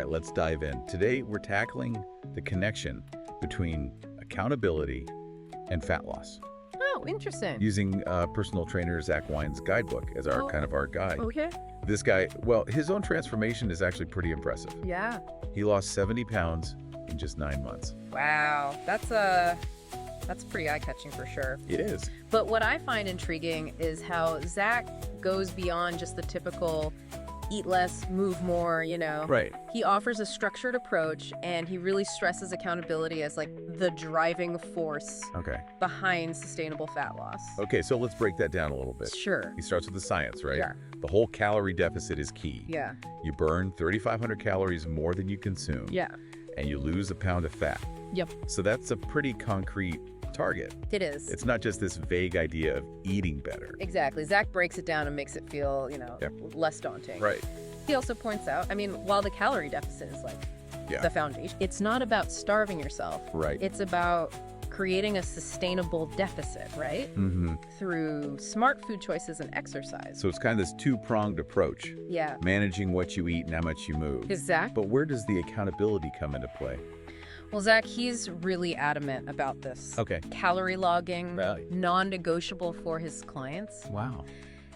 right, let's dive in. Today, we're tackling the connection between accountability and fat loss, Oh, interesting. using personal trainer Zac Wein's guidebook as our kind of our guide. Okay. This guy, well, his own transformation is actually pretty impressive. Yeah. He lost 70 pounds in just 9 months. Wow. That's pretty eye-catching for sure. It is. But what I find intriguing is how Zac goes beyond just the typical eat less, move more, Right. He offers a structured approach, and he really stresses accountability as like the driving force Okay. behind sustainable fat loss. Okay, so let's break that down a little bit. Sure. He starts with the science, right? Yeah. The whole calorie deficit is key. Yeah. You burn 3,500 calories more than you consume. Yeah. And you lose a pound of fat. Yep. So that's a pretty concrete target. It is. It's not just this vague idea of eating better. Exactly. Zac breaks it down and makes it feel, Yep. less daunting. Right. He also points out, while the calorie deficit is like the foundation, it's not about starving yourself. Right. It's about creating a sustainable deficit, right? Mm-hmm. Through smart food choices and exercise. So it's kind of this two-pronged approach. Yeah. Managing what you eat and how much you move. Is Zac? But where does the accountability come into play? Well, Zac, he's really adamant about this. Okay. Calorie logging, Right. non-negotiable for his clients. Wow.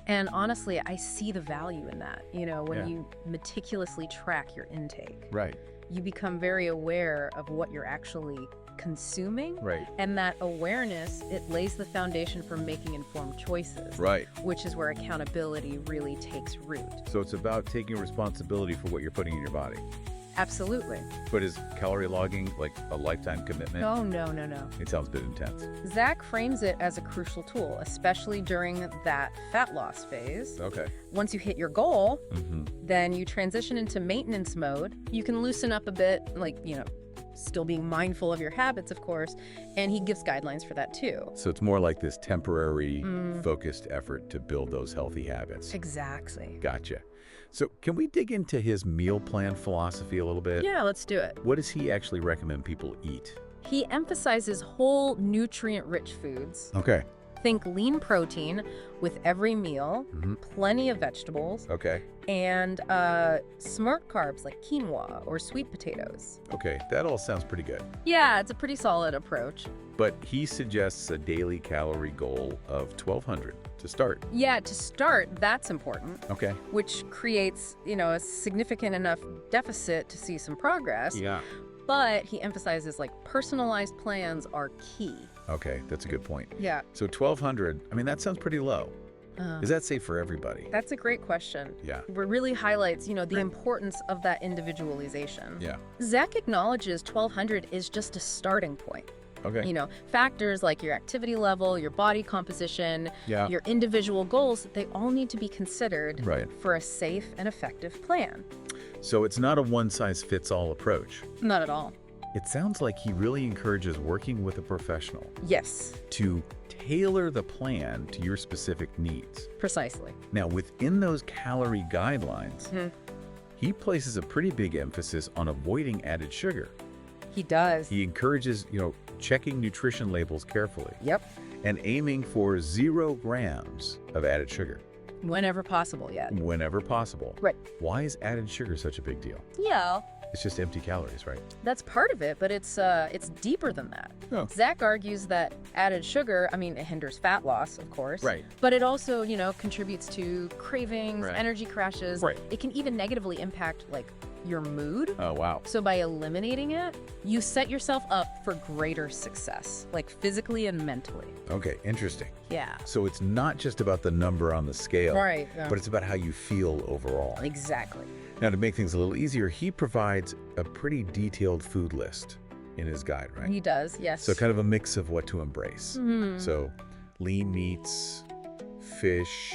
And honestly, I see the value in that. When Yeah. you meticulously track your intake, Right. you become very aware of what you're actually consuming. Right. And that awareness, it lays the foundation for making informed choices. Right. Which is where accountability really takes root. So it's about taking responsibility for what you're putting in your body. Absolutely. But is calorie logging like a lifetime commitment? Oh, no. It sounds a bit intense. Zac frames it as a crucial tool, especially during that fat loss phase. Okay. Once you hit your goal, Mm-hmm. then you transition into maintenance mode. You can loosen up a bit, still being mindful of your habits, of course, and he gives guidelines for that too. So it's more like this temporary, focused effort to build those healthy habits. Exactly. Gotcha. So can we dig into his meal plan philosophy a little bit? Yeah, let's do it. What does he actually recommend people eat? He emphasizes whole nutrient-rich foods. Okay. Think lean protein with every meal, plenty of vegetables, Okay. and smart carbs like quinoa or sweet potatoes. Okay. That all sounds pretty good. Yeah, it's a pretty solid approach. But he suggests a daily calorie goal of 1,200 to start. Yeah, to start, that's important. Okay. Which creates, a significant enough deficit to see some progress. Yeah. But he emphasizes personalized plans are key. Okay. That's a good point. Yeah. So 1,200, that sounds pretty low. Is that safe for everybody? That's a great question. Yeah. It really highlights, the importance of that individualization. Yeah. Zac acknowledges 1,200 is just a starting point. Okay. Factors like your activity level, your body composition, Yeah. your individual goals, they all need to be considered Right. for a safe and effective plan. So it's not a one-size-fits-all approach. Not at all. It sounds like he really encourages working with a professional Yes, to tailor the plan to your specific needs. precisely. Now, within those calorie guidelines, he places a pretty big emphasis on avoiding added sugar. He does. He encourages, checking nutrition labels carefully Yep. and aiming for 0 grams of added sugar Whenever possible, yeah. whenever possible. Right. Why is added sugar such a big deal? Yeah, It's just empty calories, right? that's part of it, but it's deeper than that. Oh. Zac argues that added sugar, it hinders fat loss, of course. Right. But it also, contributes to cravings, Right. energy crashes. Right. It can even negatively impact, your mood. Oh, wow. So by eliminating it, you set yourself up for greater success, physically and mentally. Okay, interesting. Yeah. So it's not just about the number on the scale, Right. Yeah. but it's about how you feel overall. Exactly. Now, to make things a little easier, he provides a pretty detailed food list in his guide, right? He does, yes. So kind of a mix of what to embrace. Mhm. So lean meats, fish,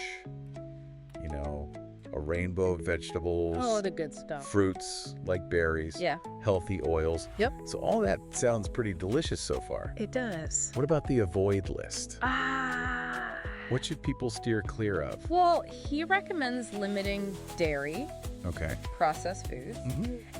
a rainbow of vegetables, Oh, the good stuff. fruits like berries, Yeah. healthy oils. Yep. So all that sounds pretty delicious so far. It does. What about the avoid list? Ah. What should people steer clear of? Well, he recommends limiting dairy, Okay. processed foods,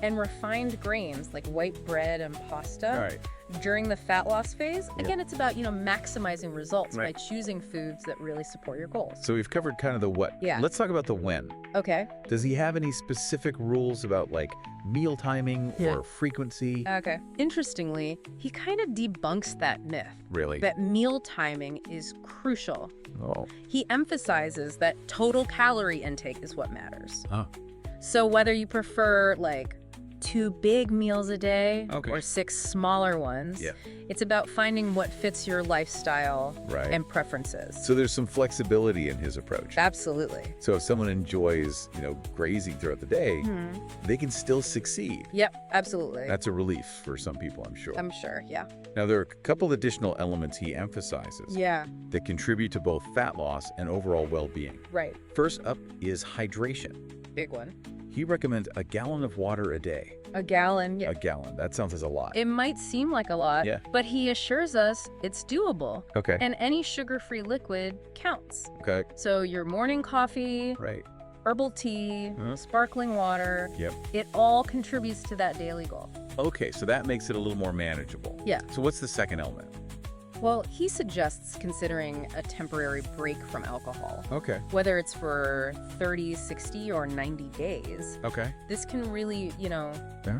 and refined grains like white bread and pasta. All right. During the fat loss phase, again, it's about, maximizing results Right. by choosing foods that really support your goals. So we've covered kind of the what. Yeah. Let's talk about the when. Okay. Does he have any specific rules about meal timing or frequency. Okay. Interestingly, he kind of debunks that myth. Really? That meal timing is crucial. Oh. He emphasizes that total calorie intake is what matters. Huh. So whether you prefer like 2 big meals a day or 6 smaller ones, it's about finding what fits your lifestyle and preferences. So there's some flexibility in his approach. Absolutely. So if someone enjoys, grazing throughout the day, they can still succeed. Yep, absolutely. That's a relief for some people, I'm sure. I'm sure, yeah. Now, there are a couple additional elements he emphasizes that contribute to both fat loss and overall well-being. Right. First up is hydration. Big one. He recommends a gallon of water a day. A gallon, yeah. A gallon. That sounds as a lot. It might seem like a lot, but he assures us it's doable. Okay. And any sugar-free liquid counts. Okay. So your morning coffee, herbal tea, sparkling water, it all contributes to that daily goal. Okay, so that makes it a little more manageable. Yeah. So what's the second element? Well, he suggests considering a temporary break from alcohol. Okay. Whether it's for 30, 60, or 90 days. Okay. This can really,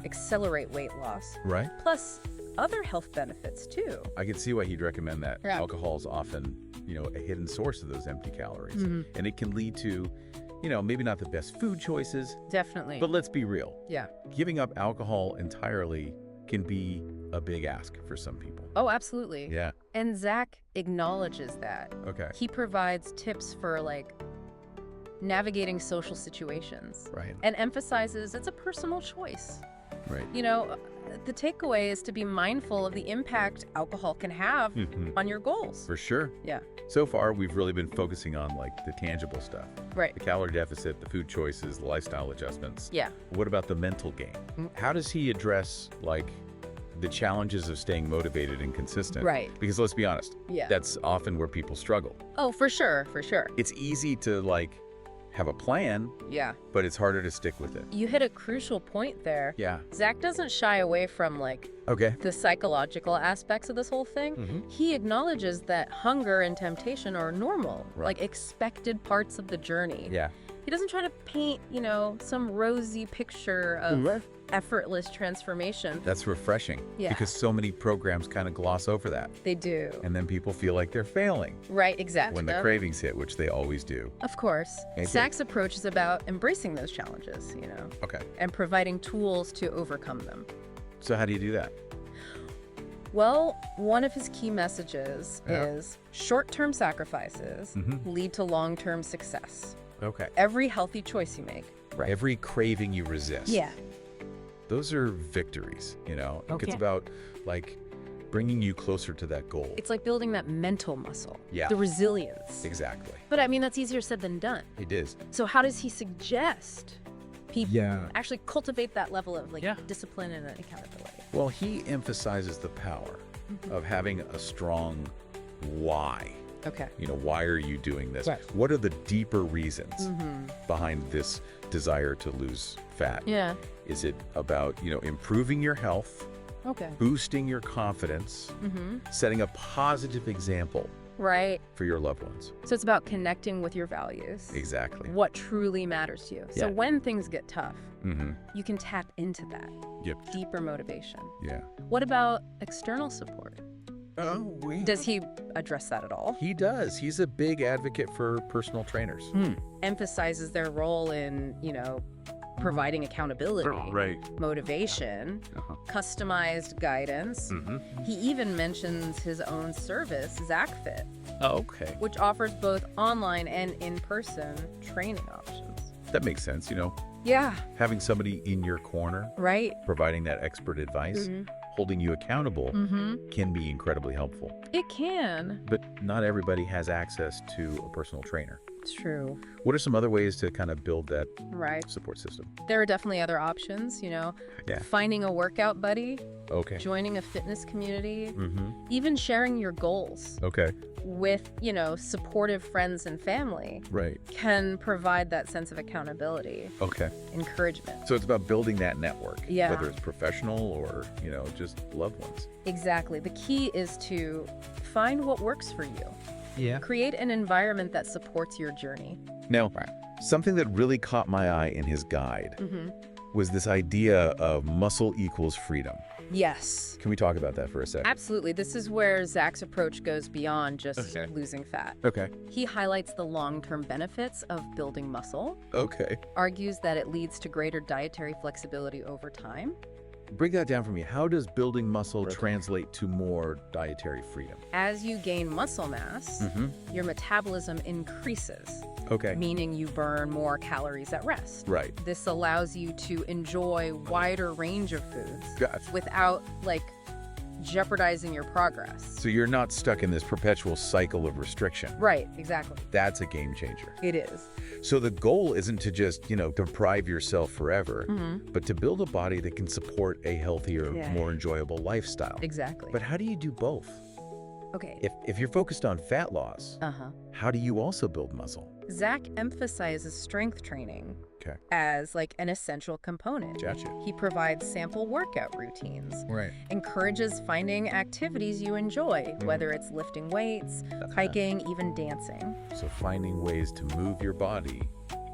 accelerate weight loss. Right. Plus other health benefits, too. I can see why he'd recommend that. Yeah. Alcohol is often, a hidden source of those empty calories. And it can lead to, maybe not the best food choices. Definitely. But let's be real. Yeah. Giving up alcohol entirely can be a big ask for some people. Oh, absolutely. Yeah. And Zac acknowledges that. Okay. He provides tips for, navigating social situations. Right. And emphasizes it's a personal choice. Right. The takeaway is to be mindful of the impact alcohol can have on your goals. For sure. Yeah. So far, we've really been focusing on, the tangible stuff. Right. The calorie deficit, the food choices, the lifestyle adjustments. Yeah. What about the mental game? How does he address, the challenges of staying motivated and consistent? Right. Because let's be honest, that's often where people struggle. Oh, for sure, for sure. It's easy to, have a plan, but it's harder to stick with it. You hit a crucial point there. Yeah. Zac doesn't shy away from, the psychological aspects of this whole thing. He acknowledges that hunger and temptation are normal, expected parts of the journey. Yeah. He doesn't try to paint, some rosy picture of effortless transformation. That's refreshing. Yeah. Because so many programs kind of gloss over that. They do. And then people feel like they're failing. Right, exactly. When the cravings hit, which they always do. Of course. Zac's approach is about embracing those challenges, Okay. and providing tools to overcome them. So how do you do that? Well, one of his key messages is short-term sacrifices lead to long-term success. Okay. Every healthy choice you make. Every craving you resist. Yeah. Those are victories, It's about, bringing you closer to that goal. It's like building that mental muscle. Yeah. The resilience. Exactly. But I mean, that's easier said than done. It is. So how does he suggest people actually cultivate that level of discipline and accountability? Well, he emphasizes the power of having a strong why. Okay. Why are you doing this? Right. What are the deeper reasons behind this desire to lose fat? Yeah. Is it about, improving your health, Okay. boosting your confidence, setting a positive example Right. for your loved ones? So it's about connecting with your values. Exactly. What truly matters to you. So Yeah. when things get tough, Mm-hmm. you can tap into that Yep. deeper motivation. Yeah. What about external support? Does he address that at all? He does. He's a big advocate for personal trainers. Emphasizes their role in, providing accountability, motivation, customized guidance. He even mentions his own service, ZacFit, Okay. which offers both online and in-person training options. That makes sense. Yeah, Having somebody in your corner, right. providing that expert advice, holding you accountable can be incredibly helpful. It can. But not everybody has access to a personal trainer. It's true. What are some other ways to kind of build that Right. support system? There are definitely other options, finding a workout buddy, Okay. joining a fitness community, even sharing your goals Okay. with, supportive friends and family Right. can provide that sense of accountability, Okay. encouragement. So it's about building that network, Yeah. whether it's professional or, just loved ones. Exactly. The key is to find what works for you. Yeah. Create an environment that supports your journey. Now, something that really caught my eye in his guide was this idea of muscle equals freedom. Yes. Can we talk about that for a second? Absolutely. This is where Zac's approach goes beyond just losing fat. Okay. He highlights the long-term benefits of building muscle. Okay. Argues that it leads to greater dietary flexibility over time. Break that down for me. How does building muscle translate to more dietary freedom? As you gain muscle mass, your metabolism increases. Okay. Meaning you burn more calories at rest. Right. This allows you to enjoy wider range of foods without, like, jeopardizing your progress. So you're not stuck in this perpetual cycle of restriction. Right, exactly. That's a game changer. It is. So the goal isn't to just, deprive yourself forever, but to build a body that can support a healthier, more enjoyable lifestyle. Exactly. But how do you do both? Okay. If you're focused on fat loss, how do you also build muscle? Zac emphasizes strength training as like an essential component. Gotcha. He provides sample workout routines, Right. encourages finding activities you enjoy, whether it's lifting weights, hiking, even dancing. So finding ways to move your body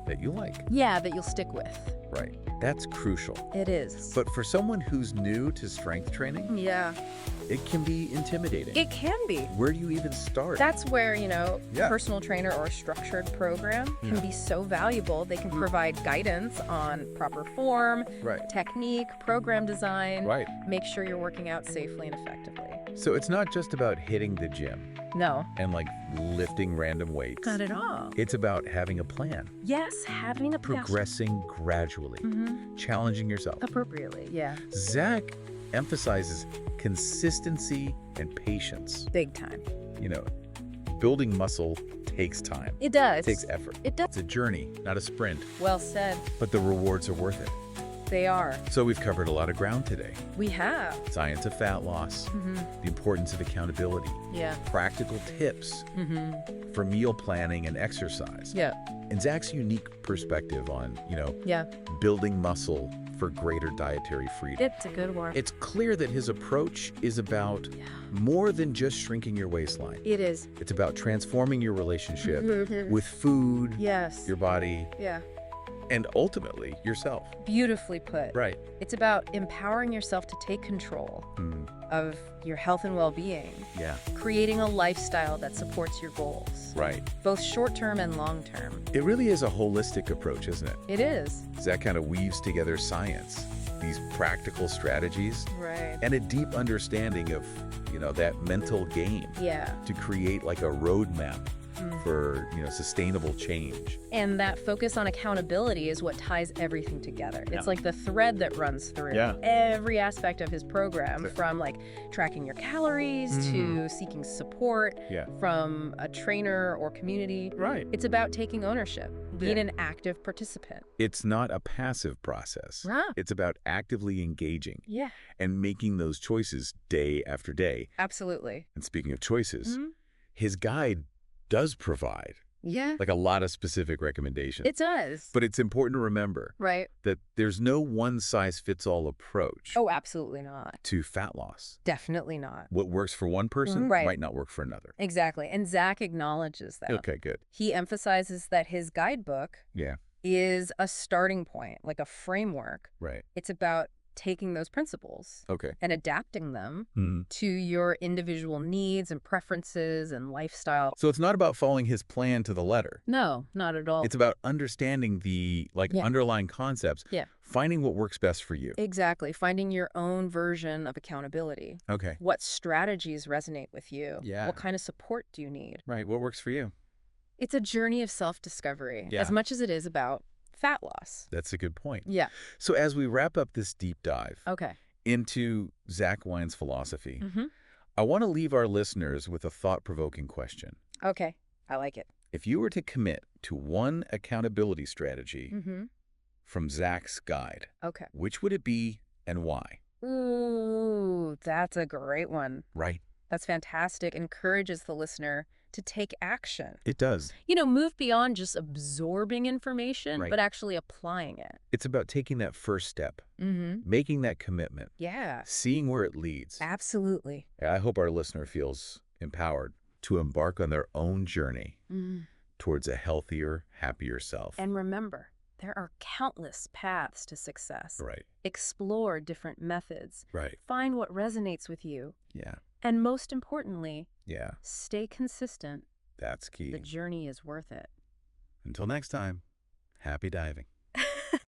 that you like. Yeah, that you'll stick with. Right. That's crucial. It is. But for someone who's new to strength training, it can be intimidating. It can be. Where do you even start? That's where, personal trainer or structured program can be so valuable. They can provide guidance on proper form, technique, program design, make sure you're working out safely and effectively. So it's not just about hitting the gym. No. And like lifting random weights. Not at all. It's about having a plan. Yes, having a plan. Progressing gradually. Challenging yourself. Appropriately, yeah. Zac emphasizes consistency and patience. Big time. Building muscle takes time. It does. It takes effort. It does. It's a journey, not a sprint. Well said. But the rewards are worth it. They are. So we've covered a lot of ground today. We have. Science of fat loss, the importance of accountability, practical tips for meal planning and exercise, and Zac's unique perspective on, building muscle for greater dietary freedom. It's a good one. It's clear that his approach is about more than just shrinking your waistline. It is. It's about transforming your relationship with food, your body, and ultimately yourself. Beautifully put. Right. It's about empowering yourself to take control of your health and well-being. Yeah. Creating a lifestyle that supports your goals. Right. Both short-term and long-term. It really is a holistic approach, isn't it? It is. That kind of weaves together science, these practical strategies, and a deep understanding of, that mental game. To create like a roadmap for, sustainable change. And that focus on accountability is what ties everything together. It's like the thread that runs through every aspect of his program, from like tracking your calories to seeking support from a trainer or community. Right. It's about taking ownership, being an active participant. It's not a passive process. It's about actively engaging and making those choices day after day. Absolutely. And speaking of choices, his guide does provide like a lot of specific recommendations. It does. But it's important to remember that there's no one-size-fits-all approach. Oh, absolutely not. To fat loss. Definitely not. What works for one person might not work for another. Exactly. And Zac acknowledges that. Okay, good. He emphasizes that his guidebook is a starting point, like a framework. Right. It's about taking those principles and adapting them to your individual needs and preferences and lifestyle. So it's not about following his plan to the letter. No, not at all. It's about understanding the underlying concepts, finding what works best for you. Exactly. Finding your own version of accountability. Okay. What strategies resonate with you? Yeah. What kind of support do you need? Right. What works for you? It's a journey of self-discovery as much as it is about fat loss. That's a good point. Yeah. So as we wrap up this deep dive into Zac Wein's philosophy, I want to leave our listeners with a thought-provoking question. Okay. I like it. If you were to commit to one accountability strategy from Zac's guide, which would it be and why? Ooh, that's a great one. Right. That's fantastic. Encourages the listener to take action. It does. Move beyond just absorbing information, but actually applying it. It's about taking that first step, making that commitment, seeing where it leads. Absolutely. I hope our listener feels empowered to embark on their own journey towards a healthier, happier self. And remember, There are countless paths to success. Right. Explore different methods. Right. Find what resonates with you. Yeah. And most importantly, yeah, stay consistent. That's key. The journey is worth it. Until next time, happy diving.